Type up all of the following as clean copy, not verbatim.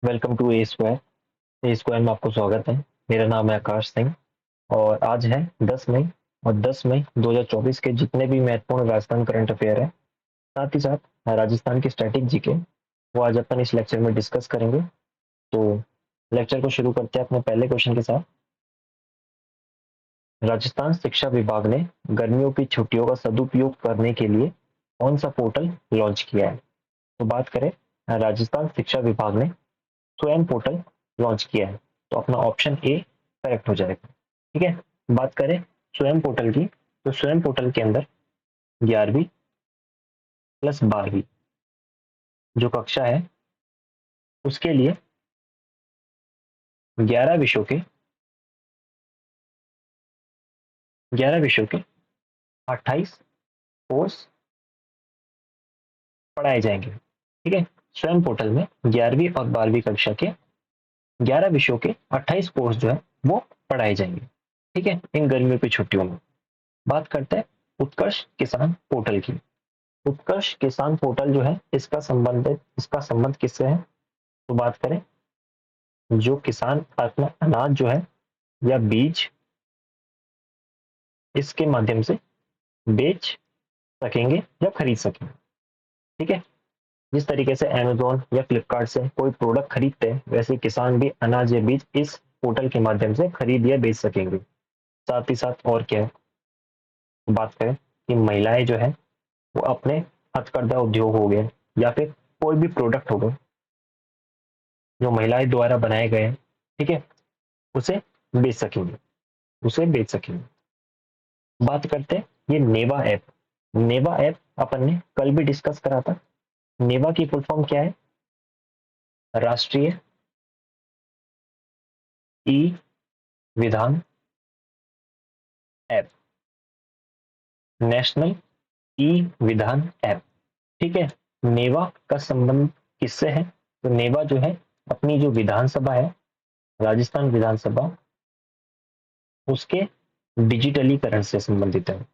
Welcome to A square में आपको स्वागत है। मेरा नाम है आकाश सिंह और आज है 10 मई और 10 मई 2024 के जितने भी महत्वपूर्ण राजस्थान करंट अफेयर है, साथ ही साथ राजस्थान की स्टैटिक जीके, वो आज अपन इस लेक्चर में डिस्कस करेंगे। तो लेक्चर को शुरू करते हैं अपने पहले क्वेश्चन के साथ। राजस्थान शिक्षा विभाग ने गर्मियों की छुट्टियों का सदुपयोग करने के लिए कौन सा पोर्टल लॉन्च किया है? तो बात करें, राजस्थान शिक्षा विभाग ने स्वयं पोर्टल लॉन्च किया है, तो अपना ऑप्शन ए करेक्ट हो जाएगा। ठीक है। बात करें स्वयं पोर्टल की, तो स्वयं पोर्टल के अंदर 11वीं प्लस 12वीं जो कक्षा है, उसके लिए 11 विषयों के 11 विषयों के 28 कोर्स पढ़ाए जाएंगे। ठीक है। स्वयं पोर्टल में 11वीं और 12वीं कक्षा के 11 विषयों के 28 कोर्स जो है वो पढ़ाए जाएंगे। ठीक है, इन गर्मियों की छुट्टियों में। बात करते हैं उत्कर्ष किसान पोर्टल की। उत्कर्ष किसान पोर्टल जो है, इसका संबंध किससे है? तो बात करें, जो किसान अपना अनाज जो है या बीज इसके माध्यम से बेच सकेंगे या खरीद सकेंगे। ठीक है। जिस तरीके से अमेजोन या फ्लिपकार्ट से कोई प्रोडक्ट खरीदते हैं, वैसे किसान भी अनाज या बीज इस पोर्टल के माध्यम से खरीद या बेच सकेंगे। साथ ही साथ और क्या है, बात करें कि महिलाएं जो है वो अपने हथकरघा उद्योग हो गए या फिर कोई भी प्रोडक्ट हो गए जो महिलाएं द्वारा बनाए गए हैं, ठीक है, उसे बेच सकेंगे उसे बेच सकेंगे। बात करते हैं ये नेवा ऐप अपन ने कल भी डिस्कस करा था। नेवा की फुल फॉर्म क्या है? राष्ट्रीय ई विधान ऐप, नेशनल ई विधान ऐप। ठीक है। नेवा का संबंध किससे है? तो नेवा जो है अपनी जो विधानसभा है, राजस्थान विधानसभा, उसके डिजिटलीकरण से संबंधित है।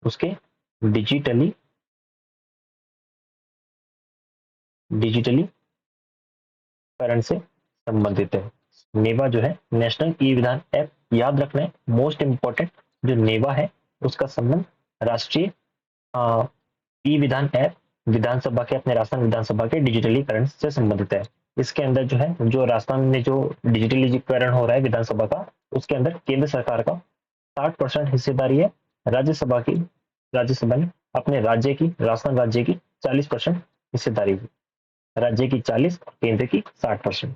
उसके डिजिटली डिजिटलीकरण से संबंधित है। नेवा जो है नेशनल ई विधान ऐप, याद रखना है मोस्ट इंपॉर्टेंट, जो नेवा है उसका संबंध राष्ट्रीय ई विधान ऐप, विधानसभा के, अपने राजस्थान विधानसभा के डिजिटलीकरण से संबंधित है। इसके अंदर जो है, जो राजस्थान में जो डिजिटलीकरण हो रहा है विधानसभा का, उसके अंदर केंद्र सरकार का 60% हिस्सेदारी है। राज्यसभा की राज्यसभा ने अपने राज्य की, राजस्थान राज्य की 40% हिस्सेदारी है। राज्य की 40 और केंद्र की 60%।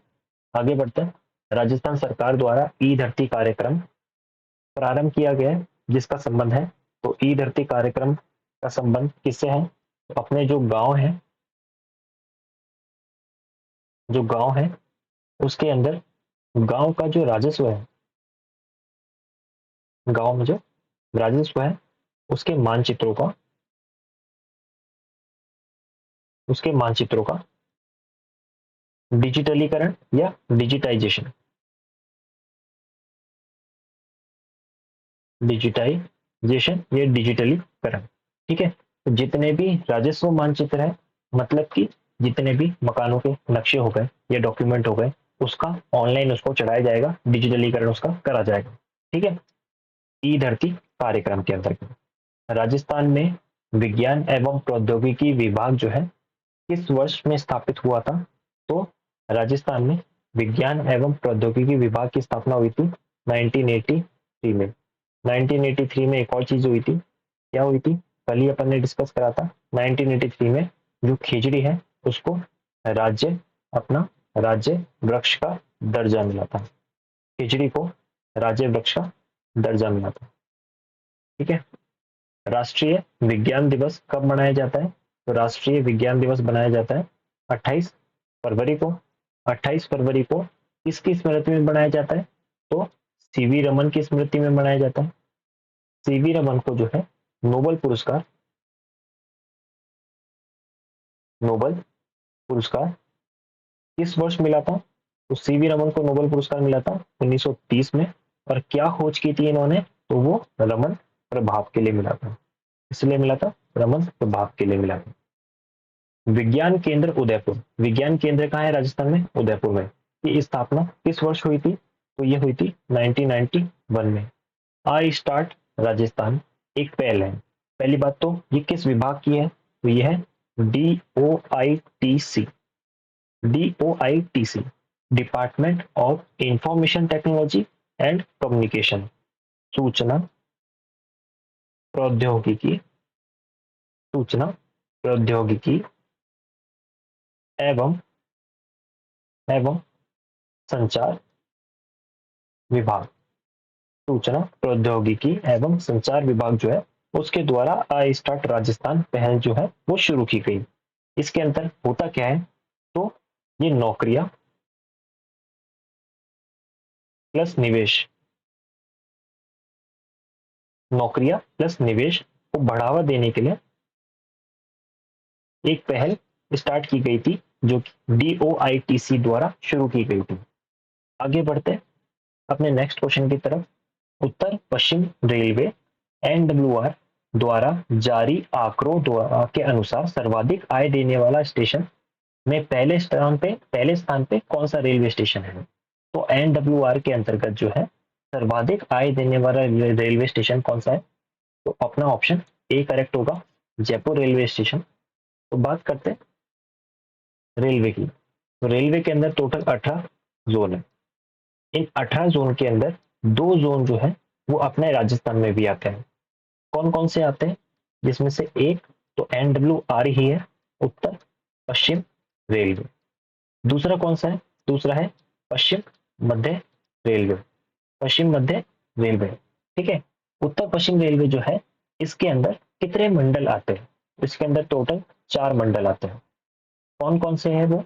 आगे बढ़ते हैं। राजस्थान सरकार द्वारा ई धरती कार्यक्रम प्रारंभ किया गया है, जिसका संबंध है, तो ई धरती कार्यक्रम का संबंध किससे है? तो अपने जो गांव है उसके अंदर गांव का जो राजस्व है, गांव में जो राजस्व है उसके मानचित्रों का डिजिटलीकरण या डिजिटाइजेशन या डिजिटलीकरण। ठीक है। तो जितने भी राजस्व मानचित्र है, मतलब कि जितने भी मकानों के नक्शे हो गए या डॉक्यूमेंट हो गए, उसका ऑनलाइन उसको चढ़ाया जाएगा, डिजिटलीकरण उसका करा जाएगा। ठीक है। ई धरती कार्यक्रम के अंतर्गत राजस्थान में विज्ञान एवं प्रौद्योगिकी विभाग जो है किस वर्ष में स्थापित हुआ था? तो राजस्थान में विज्ञान एवं प्रौद्योगिकी विभाग की स्थापना हुई थी 1983 में। 1983 में एक और चीज हुई थी। क्या हुई थी? कल ही अपन ने डिस्कस करा था। 1983 में जो खिचड़ी है उसको राज्य अपना राज्य वृक्ष का दर्जा मिला था। खिचड़ी को राज्य वृक्ष का दर्जा मिला था। ठीक है। राष्ट्रीय विज्ञान दिवस कब मनाया जाता है? तो राष्ट्रीय विज्ञान दिवस मनाया जाता है 28 फरवरी को। 28 फरवरी को किसकी स्मृति में मनाया जाता है? तो सीवी रमन की स्मृति में मनाया जाता है। सीवी रमन को जो है नोबल पुरस्कार नोबल पुरस्कार किस वर्ष मिला था? तो सीवी रमन को नोबेल पुरस्कार मिला था 1930 में। और क्या खोज की थी इन्होंने? तो वो रमन प्रभाव के लिए मिला था। इसलिए मिला था, रमन प्रभाव के लिए मिला था। विज्ञान केंद्र उदयपुर, विज्ञान केंद्र कहाँ है राजस्थान में? उदयपुर में। ये स्थापना किस वर्ष हुई थी? तो ये हुई थी 1991 में। आई स्टार्ट राजस्थान एक पहल है। पहली बात तो ये किस विभाग की है? तो ये है DOITC, DOITC, department of information technology and communication, सूचना प्रौद्योगिकी, सूचना प्रौद्योगिकी एवं एवं संचार विभाग, सूचना प्रौद्योगिकी एवं संचार विभाग जो है उसके द्वारा आई स्टार्ट राजस्थान पहल जो है वो शुरू की गई। इसके अंदर होता क्या है? तो ये नौकरियां प्लस निवेश, नौकरियां प्लस निवेश को बढ़ावा देने के लिए एक पहल स्टार्ट की गई थी जो कि DOITC द्वारा शुरू की गई थी। आगे बढ़ते हैं अपने नेक्स्ट क्वेश्चन की तरफ। उत्तर पश्चिम रेलवे NWR द्वारा जारी आंकड़ों के अनुसार सर्वाधिक आय देने वाला स्टेशन में पहले स्थान पे कौन सा रेलवे स्टेशन है? तो NWR के अंतर्गत जो है सर्वाधिक आय देने वाला रेलवे स्टेशन कौन सा है? तो अपना ऑप्शन ए करेक्ट होगा, जयपुर रेलवे स्टेशन। तो बात करते हैं रेलवे की। तो रेलवे के अंदर टोटल 18 जोन है। इन 18 जोन के अंदर 2 जोन जो है वो अपने राजस्थान में भी आते हैं। कौन कौन से आते हैं? जिसमें से एक तो NWR ही है, उत्तर पश्चिम रेलवे। दूसरा कौन सा है? दूसरा है पश्चिम मध्य रेलवे, पश्चिम मध्य रेलवे। ठीक है। उत्तर पश्चिम रेलवे जो है इसके अंदर कितने मंडल आते हैं? इसके अंदर टोटल 4 मंडल आते हैं। कौन कौन से हैं वो?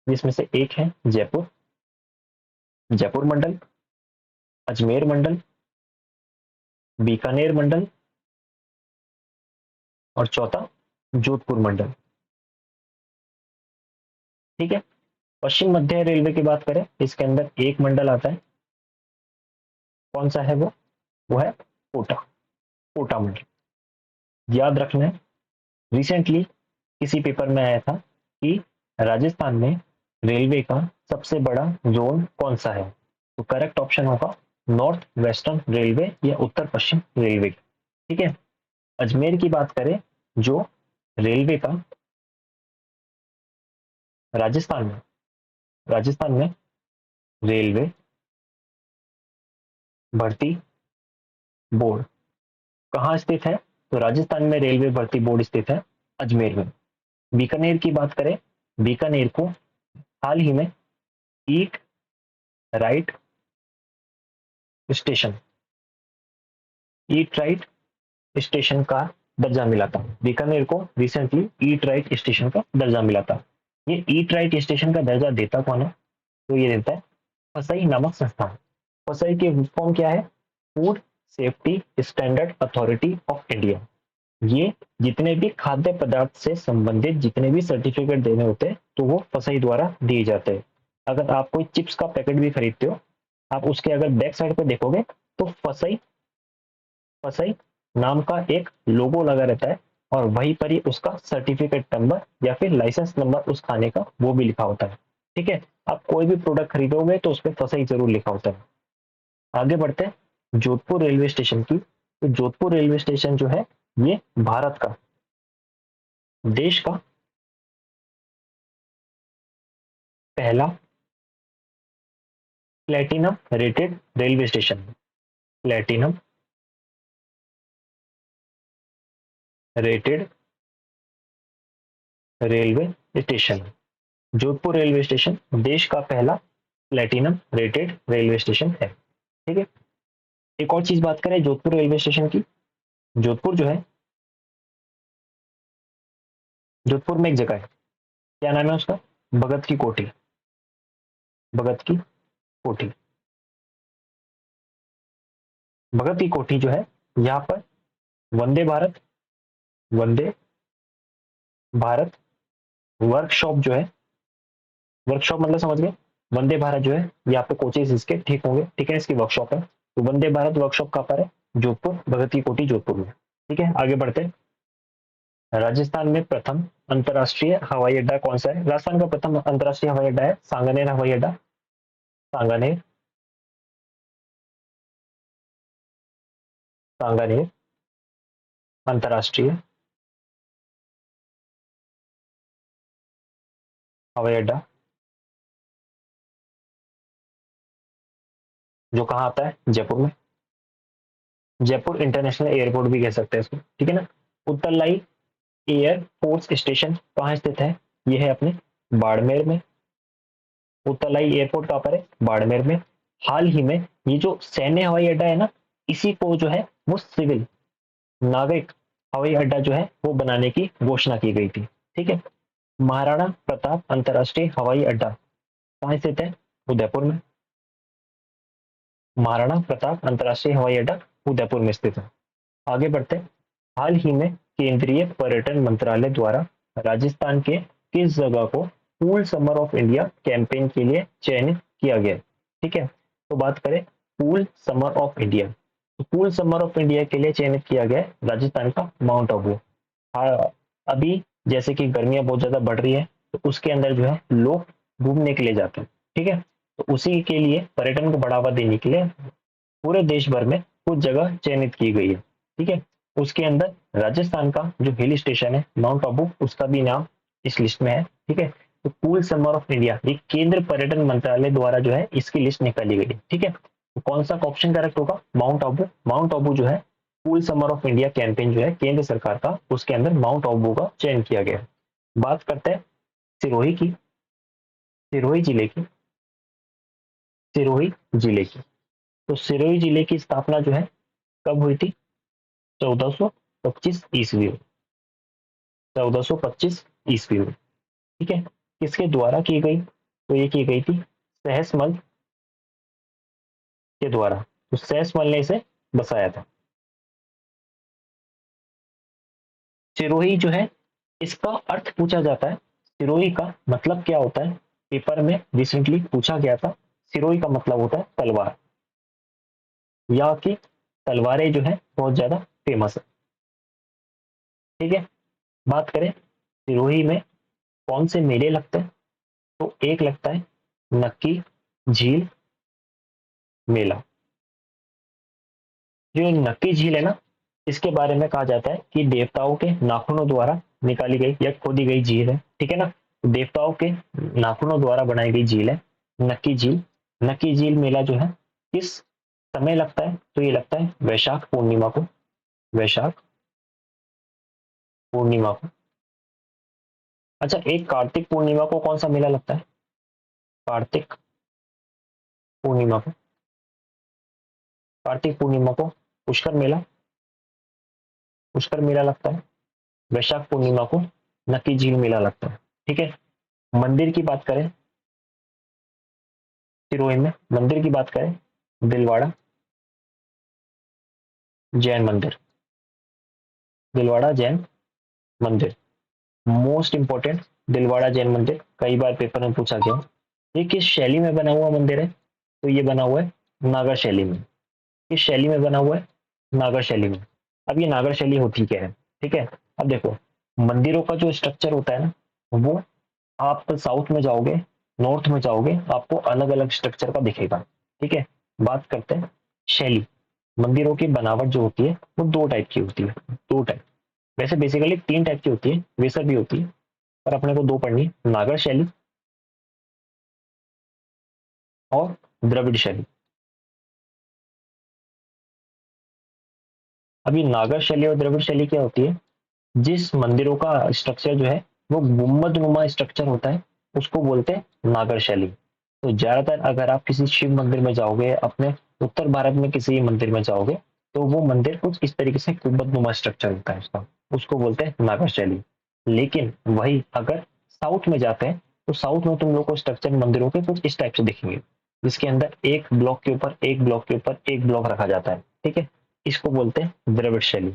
जिसमें से एक है जयपुर, जयपुर मंडल, अजमेर मंडल, बीकानेर मंडल और चौथा जोधपुर मंडल। ठीक है। पश्चिम मध्य रेलवे की बात करें इसके अंदर एक मंडल आता है। कौन सा है वो? वो है कोटा, कोटा मंडल। याद रखना है रिसेंटली किसी पेपर में आया था कि राजस्थान में रेलवे का सबसे बड़ा जोन कौन सा है? तो करेक्ट ऑप्शन होगा नॉर्थ वेस्टर्न रेलवे या उत्तर पश्चिम रेलवे। ठीक है। अजमेर की बात करें जो रेलवे का राजस्थान में, राजस्थान में रेलवे भर्ती बोर्ड कहाँ स्थित है? तो राजस्थान में रेलवे भर्ती बोर्ड स्थित है अजमेर में। बीकानेर की बात करें, बीकानेर को हाल ही में eat right station, eat right station का दर्जा मिला था। बीकानेर को रिसेंटली ईट राइट स्टेशन का दर्जा मिला था। ये ईट राइट स्टेशन का दर्जा देता कौन है? तो ये देता है फसई नामक संस्थान। फसई की फॉर्म क्या है? Food safety standard authority of India. ये जितने भी खाद्य पदार्थ से संबंधित जितने भी सर्टिफिकेट देने होते हैं तो वो फसई द्वारा दिए जाते हैं। अगर आप कोई चिप्स का पैकेट भी खरीदते हो, आप उसके अगर बैक साइड पे देखोगे तो फसई, फसई नाम का एक लोगो लगा रहता है और वहीं पर ही उसका सर्टिफिकेट नंबर या फिर लाइसेंस नंबर उस खाने का वो भी लिखा होता है। ठीक है। आप कोई भी प्रोडक्ट खरीदोगे तो उसमें फसई जरूर लिखा होता है। आगे बढ़ते हैं जोधपुर रेलवे स्टेशन की। तो जोधपुर रेलवे स्टेशन जो है ये भारत का, देश का पहला platinum rated railway station, platinum rated railway station. Jodhpur railway station देश का पहला प्लेटिनम रेटेड रेलवे स्टेशन है। ठीक है। एक और चीज बात करें जोधपुर रेलवे स्टेशन की। जोधपुर जो है, जोधपुर में एक जगह है, क्या नाम है उसका? भगत की कोठी, भगत की कोठी। भगत की कोठी जो है यहाँ पर वंदे भारत, वंदे भारत वर्कशॉप जो है, वर्कशॉप मतलब समझ गए, वंदे भारत जो है यहाँ पे कोचेस इसके ठीक होंगे। ठीक है। इसकी वर्कशॉप है। तो वंदे भारत वर्कशॉप कहाँ पर है? जोधपुर, भगत की कोठी जोधपुर में। ठीक है। आगे बढ़ते हैं। राजस्थान में प्रथम अंतरराष्ट्रीय हवाई अड्डा कौन सा है? राजस्थान का प्रथम अंतरराष्ट्रीय हवाई अड्डा है सांगानेर हवाई अड्डा। सांगानेर, सांगानेर अंतरराष्ट्रीय हवाई अड्डा, जो कहाँ आता है? जयपुर में। जयपुर इंटरनेशनल एयरपोर्ट भी कह सकते हैं इसको, ठीक है ना। उत्तरलाई एयर फोर्स स्टेशन कहाँ स्थित है? ये है अपने बाड़मेर में। उत्तरलाई एयरपोर्ट कहाँ पर है? बाड़मेर में। हाल ही में ये जो सैन्य हवाई अड्डा है ना, इसी को जो है वो सिविल नागरिक हवाई अड्डा जो है वो बनाने की घोषणा की गई थी, ठीक है। महाराणा प्रताप अंतरराष्ट्रीय हवाई अड्डा कहाँ स्थित है? उदयपुर में। महाराणा प्रताप अंतरराष्ट्रीय हवाई अड्डा उदयपुर में स्थित है। आगे बढ़ते हैं। हाल ही में केंद्रीय पर्यटन मंत्रालय द्वारा राजस्थान के किस जगह को cool summer of India campaign के लिए चयनित किया गया? ठीक है, तो बात करें कूल समर ऑफ इंडिया, तो कूल समर ऑफ इंडिया के लिए चयनित किया गया है राजस्थान का माउंट आबू। हाँ, अभी जैसे कि गर्मियां बहुत ज्यादा बढ़ रही है, तो उसके अंदर जो है लोग घूमने के लिए जाते हैं, ठीक है। तो उसी के लिए पर्यटन को बढ़ावा देने के लिए पूरे देश भर में कुछ जगह चयनित की गई है, ठीक है। उसके अंदर राजस्थान का जो हिल स्टेशन है माउंट आबू, उसका भी नाम इस लिस्ट में है, ठीक है। तो कूल समर ऑफ इंडिया ये केंद्र पर्यटन मंत्रालय द्वारा जो है इसकी लिस्ट निकाली गई है, ठीक है। तो कौन सा ऑप्शन करेक्ट होगा? माउंट आबू। माउंट आबू जो है cool summer of India campaign जो है केंद्र सरकार का, उसके अंदर माउंट आबू का चयन किया गया है। बात करते हैं सिरोही की, सिरोही जिले की, सिरोही जिले की। तो सिरोही जिले की स्थापना जो है कब हुई थी? 1425 ईस्वी में। 1425 ईस्वी में, ठीक है। किसके द्वारा की गई? तो ये की गई थी सहसमल के द्वारा। तो सहसमल ने इसे बसाया था। सिरोही जो है इसका अर्थ पूछा जाता है, सिरोही का मतलब क्या होता है? पेपर में रिसेंटली पूछा गया था। सिरोही का मतलब होता है तलवार, या कि तलवारें जो है बहुत ज्यादा फेमस है, ठीक है। बात करें सिरोही में कौन से मेले लगते हैं, तो एक लगता है नक्की झील मेला। जो ये नक्की झील है ना, इसके बारे में कहा जाता है कि देवताओं के नाखूनों द्वारा निकाली गई या खोदी गई झील है, ठीक है ना। देवताओं के नाखूनों द्वारा बनाई गई झील है नक्की झील। नक्की झील मेला जो है किस समय लगता है? तो ये लगता है वैशाख पूर्णिमा को, वैशाख पूर्णिमा को। अच्छा, एक कार्तिक पूर्णिमा को कौन सा मेला लगता है? कार्तिक पूर्णिमा को, कार्तिक पूर्णिमा को पुष्कर मेला, पुष्कर मेला लगता है। वैशाख पूर्णिमा को नक्की झील मेला लगता है, ठीक है। मंदिर की बात करें, सिरोही में मंदिर की बात करें, दिलवाड़ा जैन मंदिर, दिलवाड़ा जैन मंदिर मोस्ट इंपोर्टेंट। दिलवाड़ा जैन मंदिर कई बार पेपर में पूछा गया। ये किस शैली में बना हुआ मंदिर है? तो ये बना हुआ है नागर शैली में। किस शैली में बना हुआ है? नागर शैली में। अब ये नागर शैली होती क्या है, ठीक है। अब देखो, मंदिरों का जो स्ट्रक्चर होता है ना, वो आप साउथ में जाओगे, नॉर्थ में जाओगे, आपको अलग अलग स्ट्रक्चर का दिखेगा, ठीक है। बात करते हैं शैली। मंदिरों की बनावट जो होती है वो दो टाइप की होती है, दो टाइप। वैसे बेसिकली तीन टाइप की होती है, वैसे भी होती है, पर अपने को दो पढ़नी है, नागर शैली और द्रविड़ शैली। अभी नागर शैली और द्रविड़ शैली क्या होती है? जिस मंदिरों का स्ट्रक्चर जो है वो गुम्बद नुमा स्ट्रक्चर होता है, उसको बोलते हैं नागर शैली। तो ज्यादातर अगर आप किसी शिव मंदिर में जाओगे, अपने उत्तर भारत में किसी मंदिर में जाओगे, तो वो मंदिर कुछ इस तरीके से गुम्बद नुमा स्ट्रक्चर होता है उसका, उसको बोलते हैं नागर शैली। लेकिन वही अगर साउथ में जाते हैं, तो साउथ में तुम लोग को स्ट्रक्चर मंदिरों के कुछ इस टाइप से दिखेंगे, जिसके अंदर एक ब्लॉक के ऊपर एक ब्लॉक के ऊपर एक ब्लॉक रखा जाता है, ठीक है। इसको बोलते हैं द्रविड़ शैली।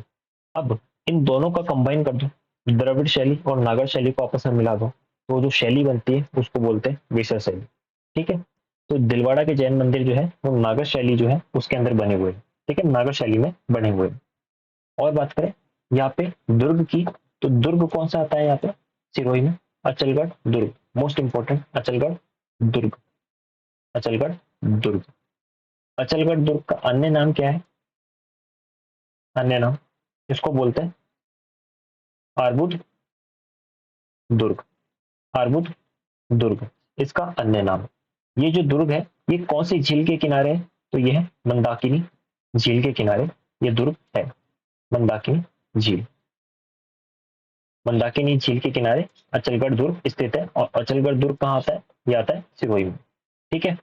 अब इन दोनों का कंबाइन कर दो, द्रविड़ शैली और नागर शैली को आपस में मिला दो, तो जो शैली बनती है उसको बोलते हैं वेसर शैली, ठीक है। तो दिलवाड़ा के जैन मंदिर जो है वो नागर शैली जो है उसके अंदर बने हुए हैं, ठीक है, नागर शैली में बने हुए हैं। और बात करें यहाँ पे दुर्ग की, तो दुर्ग कौन सा आता है यहाँ पे सिरोही में? अचलगढ़ दुर्ग, मोस्ट इंपॉर्टेंट, अचलगढ़ दुर्ग, अचलगढ़ दुर्ग। अचलगढ़ दुर्ग का अन्य नाम क्या है? अन्य नाम इसको बोलते हैं आर्बुद दुर्ग, आर्बुद दुर्ग इसका अन्य नाम। ये जो दुर्ग है ये कौन सी झील के किनारे है? तो ये है मंदाकिनी झील के किनारे ये दुर्ग है, मंदाकिनी झील, मंदाकिनी झील के किनारे अचलगढ़ दुर्ग स्थित है। और अचलगढ़ दुर्ग कहाँ आता है? ये आता है सिरोही में। ठीक है,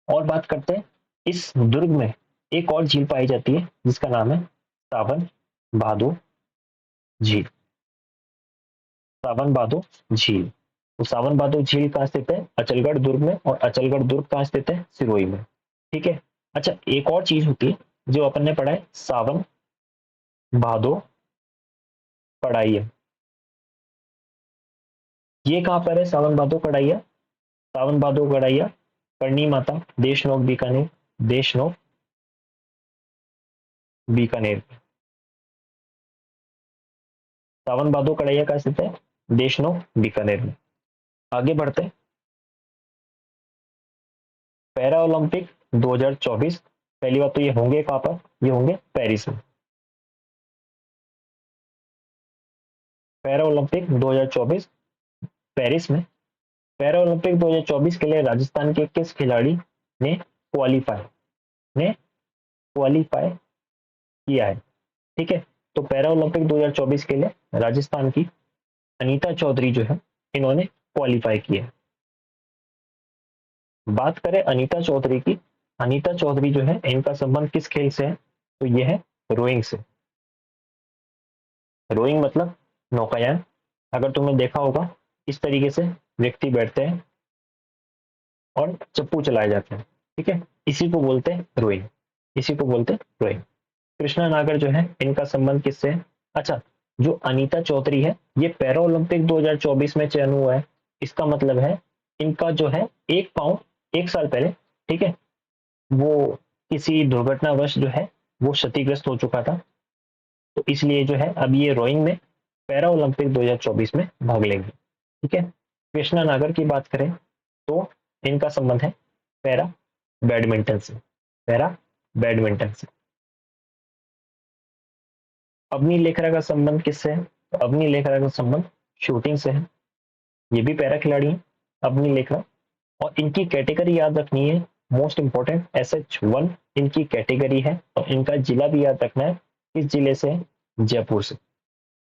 और बात करते हैं इस दुर्ग में एक और झील पाई जाती है जिसका नाम है सावन भादो झील, सावन भादो झील। तो सावन भादो झील कहाँ स्थित है? अचलगढ़ दुर्ग में। और अचलगढ़ दुर्ग कहाँ स्थित है? सिरोही में। ठीक है, अच्छा एक और चीज होती है जो अपन ने पढ़ा है, सावन भादो कड़ाइया। ये कहाँ पर है सावन भादो कड़ाइया? सावन भादो कड़ाइया करनी माता देशनोक बीकानेर, देशनोक बीकानेर। सावन भादो कड़ाइया का स्थित है देशनोक बीकानेर में। आगे बढ़ते हैं, पैरा ओलंपिक 2024 पहली बात तो ये होंगे कहाँ पर? ये होंगे पेरिस में। पैरा ओलंपिक 2024 पेरिस में। पैरा ओलंपिक 2024 के लिए राजस्थान के किस खिलाड़ी ने क्वालिफाई ने क्वालिफाई किया है? ठीक है, तो पैरा ओलंपिक 2024 के लिए राजस्थान की अनीता चौधरी जो है इन्होंने क्वालिफाई किया है। बात करें अनीता चौधरी की, अनीता चौधरी जो है इनका संबंध किस खेल से है? तो यह है रोइंग से। रोइंग मतलब नौकायान। अगर तुमने देखा होगा इस तरीके से व्यक्ति बैठते हैं और चप्पू चलाए जाते हैं। ठीक है, इसी को बोलते हैं रोइंग, इसी को बोलते हैं रोइंग। कृष्णा नागर जो है इनका संबंध किससे है? अच्छा, जो अनीता चौधरी है ये पैरा ओलंपिक 2024 में चयन हुआ है। इसका मतलब है इनका जो है एक पाँव एक साल पहले, ठीक है, वो किसी दुर्घटनावश जो है वो क्षतिग्रस्त हो चुका था। तो इसलिए जो है अब ये रोइंग में पैरा ओलंपिक 2024 में भाग लेंगे। ठीक है, कृष्णा नागर की बात करें तो इनका संबंध है पैरा बैडमिंटन से, पैरा बैडमिंटन से। अवनी लेखरा का संबंध किससे है? तो अवनी लेखरा का संबंध शूटिंग से है। ये भी पैरा खिलाड़ी है अवनी लेखरा। और इनकी कैटेगरी याद रखनी है, मोस्ट इंपॉर्टेंट SH1 इनकी कैटेगरी है। और इनका जिला भी याद रखना है, किस जिले से है? जयपुर से,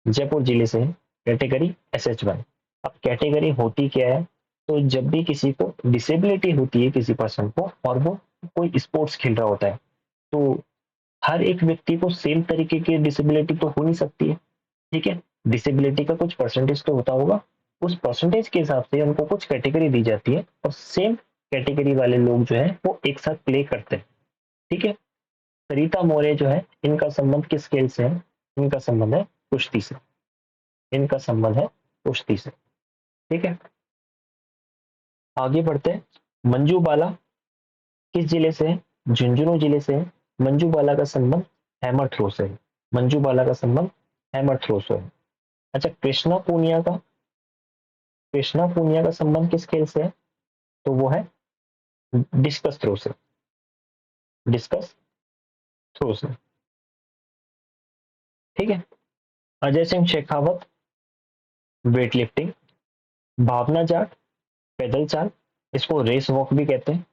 जयपुर जिले से है कैटेगरी SH1। अब कैटेगरी होती क्या है? तो जब भी किसी को डिसेबिलिटी होती है किसी पर्सन को और वो कोई स्पोर्ट्स खेल रहा होता है, तो हर एक व्यक्ति को सेम तरीके की डिसेबिलिटी तो हो नहीं सकती है। ठीक है, डिसेबिलिटी का कुछ परसेंटेज तो होता होगा, उस परसेंटेज के हिसाब से उनको कुछ कैटेगरी दी जाती है और सेम कैटेगरी वाले लोग जो है वो एक साथ प्ले करते हैं। ठीक है, सरिता मौर्य जो है इनका संबंध किस खेल से है? इनका संबंध है कुश्ती से, इनका संबंध है कुश्ती से। ठीक है, आगे बढ़ते हैं। मंजू बाला किस जिले से है? झुंझुनू जिले से है। मंजू बाला का संबंध हैमर थ्रो से है, मंजू बाला का संबंध हैमर थ्रो से है। अच्छा, कृष्णा पूनिया का, कृष्णा पूनिया का संबंध किस खेल से है? तो वो है डिस्कस थ्रो से, डिस्कस थ्रो से। ठीक है, अजय सिंह शेखावत वेट लिफ्टिंग। भावना जाट पैदल चाल, इसको रेस वॉक भी कहते हैं।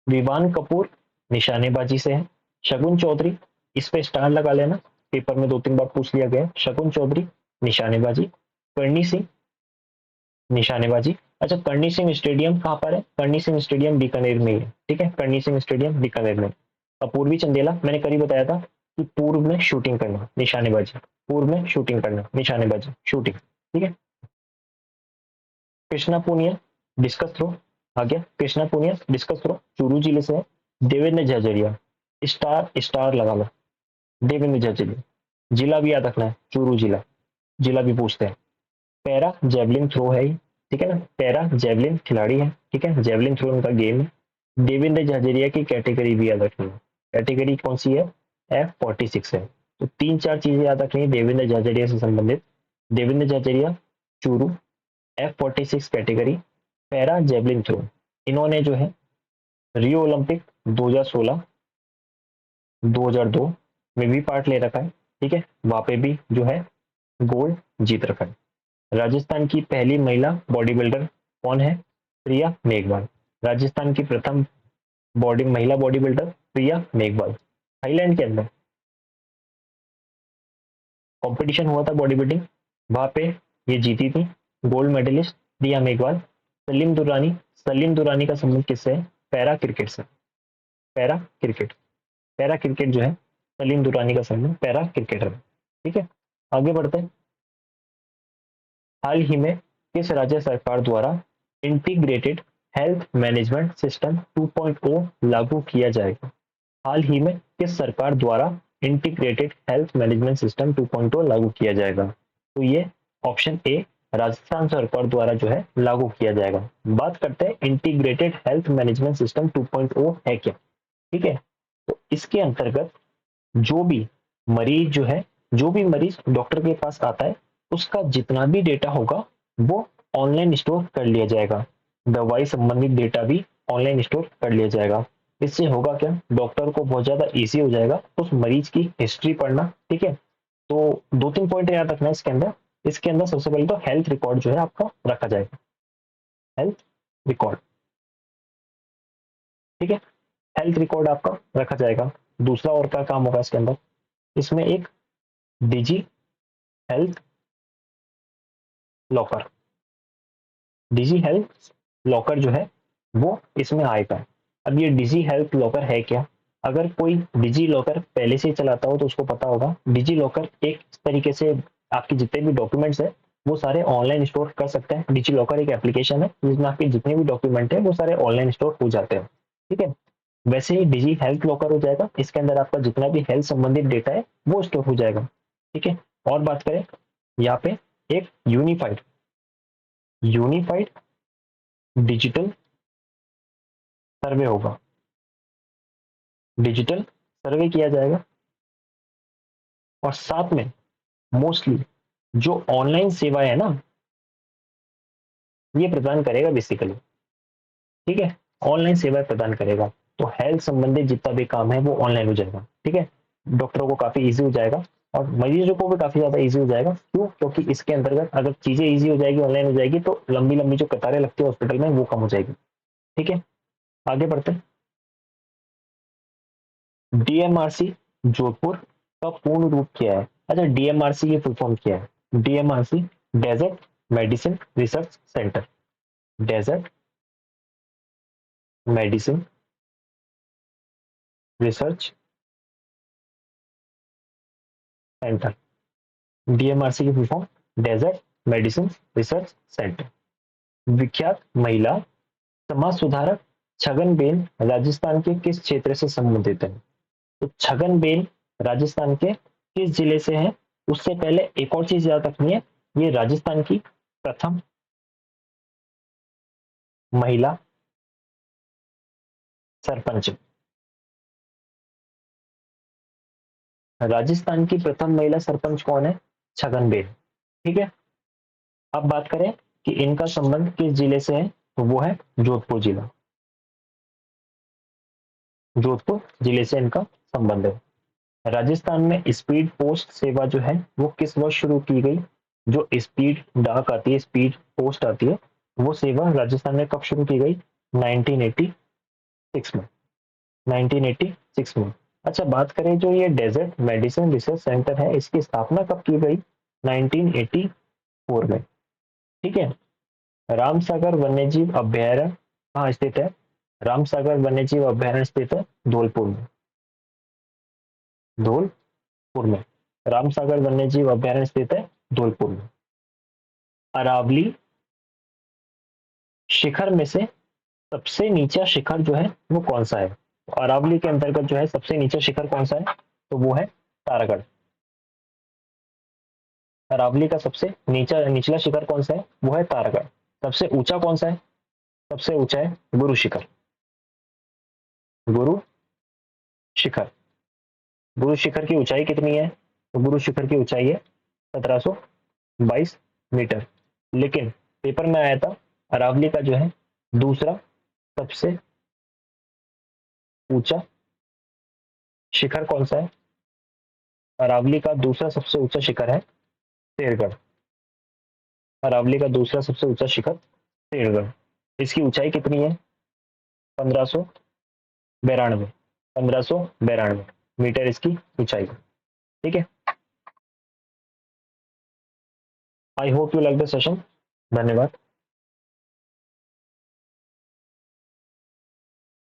विवान कपूर निशानेबाजी से है। शगुन चौधरी, इस पे स्टार लगा लेना, पेपर में 2-3 बार पूछ लिया गया। शगुन चौधरी निशानेबाजी। करनी सिंह निशानेबाजी। अच्छा, करनी सिंह स्टेडियम कहाँ पर है? करनी सिंह स्टेडियम बीकानेर में ही है। ठीक है, करनी सिंह स्टेडियम बीकानेर में। अपूर्वी चंदेला मैंने कल ही बताया था कि पूर्व में शूटिंग करना निशानेबाजी, पूर्व में शूटिंग करना निशानेबाजी, शूटिंग। ठीक है, कृष्णा पूनिया डिस्कस थ्रो आ गया, कृष्णा पूनिया डिस्कस थ्रो चूरू जिले से है। देवेंद्र झाझड़िया, स्टार स्टार लगा लो, देवेंद्र झाझड़िया। जिला भी याद रखना है, चूरू जिला, जिला भी पूछते हैं। पैरा जेवलिन थ्रो है ये, ठीक है ना, पैरा जेवलिन खिलाड़ी है। ठीक है, जेवलिन थ्रो उनका गेम है। देवेंद्र झाझड़िया की कैटेगरी भी याद रखनी है, कैटेगरी कौन सी है? F46 है। तो 3-4 चीजें याद रखनी है देवेंद्र झाझड़िया से संबंधित। Devendra Jhajharia Churu F-46 category para javelin throw, इन्होंने जो है रियो ओलंपिक 2016 2002 में भी पार्ट ले रखा है। ठीक है, वहां पे भी जो है गोल्ड जीत रखा है। राजस्थान की पहली महिला बॉडी बिल्डर कौन है? प्रिया मेघवाल। राजस्थान की प्रथम महिला बॉडी बिल्डर प्रिया मेघवाल। थाईलैंड के अंदर कंपटीशन हुआ था बॉडी बिल्डिंग, वहां पे ये जीती थी गोल्ड मेडलिस्ट प्रिया मेघवाल। सलीम दुरानी का संबंध किससे है? पैरा क्रिकेट से। पैरा क्रिकेट पैरा क्रिकेट जो है सलीम दुरानी का संबंध पैरा क्रिकेटर। ठीक है, आगे बढ़ते हैं। हाल ही में किस राज्य सरकार द्वारा इंटीग्रेटेड हेल्थ मैनेजमेंट सिस्टम 2.0 लागू किया जाएगा? हाल ही में किस सरकार द्वारा इंटीग्रेटेड हेल्थ मैनेजमेंट सिस्टम 2.0 लागू किया जाएगा? तो ये ऑप्शन ए राजस्थान सरकार द्वारा जो है लागू किया जाएगा। बात करते हैं इंटीग्रेटेड हेल्थ मैनेजमेंट सिस्टम 2.0 है क्या। ठीक है, तो इसके अंतर्गत जो भी जो भी मरीज डॉक्टर के पास आता है उसका जितना भी डेटा होगा वो ऑनलाइन स्टोर कर लिया जाएगा। दवाई संबंधित डेटा भी ऑनलाइन स्टोर कर लिया जाएगा। इससे होगा क्या, डॉक्टर को बहुत ज्यादा इजी हो जाएगा उस मरीज की हिस्ट्री पढ़ना। ठीक है, तो 2-3 पॉइंट याद रखना है इसके अंदर सबसे पहले तो हेल्थ रिकॉर्ड जो है आपका रखा जाएगा। हेल्थ रिकॉर्ड, ठीक है, हेल्थ रिकॉर्ड आपका रखा जाएगा। दूसरा और क्या काम होगा इसके अंदर, इसमें एक डिजी हेल्थ लॉकर, डिजी हेल्थ लॉकर जो है वो इसमें आएगा। अब ये डिजी हेल्थ लॉकर है क्या? अगर कोई डिजी लॉकर पहले से चलाता हो तो उसको पता होगा। डिजी लॉकर एक तरीके से आपके जितने भी डॉक्यूमेंट्स है वो सारे ऑनलाइन स्टोर कर सकते हैं। डिजी लॉकर एक एप्लीकेशन है जिसमें आपके जितने भी डॉक्यूमेंट है वो सारे ऑनलाइन स्टोर हो जाते हैं। ठीक है, वैसे ही डिजी हेल्थ लॉकर हो जाएगा, इसके अंदर आपका जितना भी हेल्थ संबंधित डेटा है वो स्टोर हो जाएगा। ठीक है, और बात करें यहाँ पे एक यूनिफाइड डिजिटल सर्वे होगा, डिजिटल सर्वे किया जाएगा। और साथ में मोस्टली जो ऑनलाइन सेवाएं है ना ये प्रदान करेगा बेसिकली। ठीक है, ऑनलाइन सेवाएं प्रदान करेगा तो हेल्थ संबंधित जितना भी काम है वो ऑनलाइन हो जाएगा। ठीक है, डॉक्टरों को काफी इजी हो जाएगा और मरीजों को भी काफी ज्यादा इजी हो जाएगा। क्यों? क्योंकि इसके अंतर्गत अगर चीजें इजी हो जाएगी, ऑनलाइन हो जाएगी तो लंबी लंबी जो कतारें लगती है हॉस्पिटल में वो कम हो जाएगी। ठीक है, आगे बढ़ते हैं। डीएमआरसी जोधपुर का पूर्ण रूप क्या है? अच्छा, डीएमआरसी की फुल फॉर्म क्या है? DMRC desert medicine research centre, desert medicine research centre. DMRC की full form desert medicine research centre. विख्यात महिला समाज सुधारक छगनबेन राजस्थान के किस क्षेत्र से संबंधित है? तो छगनबेन राजस्थान के किस जिले से है? उससे पहले एक और चीज याद रखनी है, ये राजस्थान की प्रथम महिला सरपंच, राजस्थान की प्रथम महिला सरपंच कौन है? छगनबेन। ठीक है, अब बात करें कि इनका संबंध किस जिले से है तो वो है जोधपुर जिला, जोधपुर जिले से इनका संबंध है। राजस्थान में स्पीड पोस्ट सेवा जो है वो किस वर्ष शुरू की गई? जो स्पीड डाक आती है, स्पीड पोस्ट आती है, वो सेवा राजस्थान में कब शुरू की गई? 1986 में, 1986 में। अच्छा, बात करें जो ये डेजर्ट मेडिसिन रिसर्च सेंटर है इसकी स्थापना कब की गई? 1984 में। ठीक है, रामसागर वन्यजीव अभ्यारण्य कहाँ स्थित है? रामसागर वन्यजीव अभ्यारण्य स्थित है धौलपुर में, धौलपुर में रामसागर वन्यजीव अभ्यारण्य स्थित है धौलपुर में। अरावली शिखर में से सबसे नीचा शिखर जो है वो कौन सा है? अरावली के अंतर्गत जो है सबसे नीचा शिखर कौन सा है? तो वो है तारागढ़। अरावली का सबसे निचला शिखर कौन सा है? वो है तारागढ़। सबसे ऊंचा कौन सा है? सबसे ऊंचा है गुरु शिखर, गुरु शिखर। गुरु शिखर की ऊंचाई कितनी है? तो गुरु शिखर की ऊंचाई है 1722 मीटर। लेकिन पेपर में आया था अरावली का जो है दूसरा सबसे ऊंचा शिखर कौन सा है? अरावली का दूसरा सबसे ऊंचा शिखर है शेरगढ़। अरावली का दूसरा सबसे ऊंचा शिखर शेरगढ़। इसकी ऊंचाई कितनी है? 1592। 1592 मीटर इसकी ऊंचाई। ठीक है। I hope you like the session. धन्यवाद।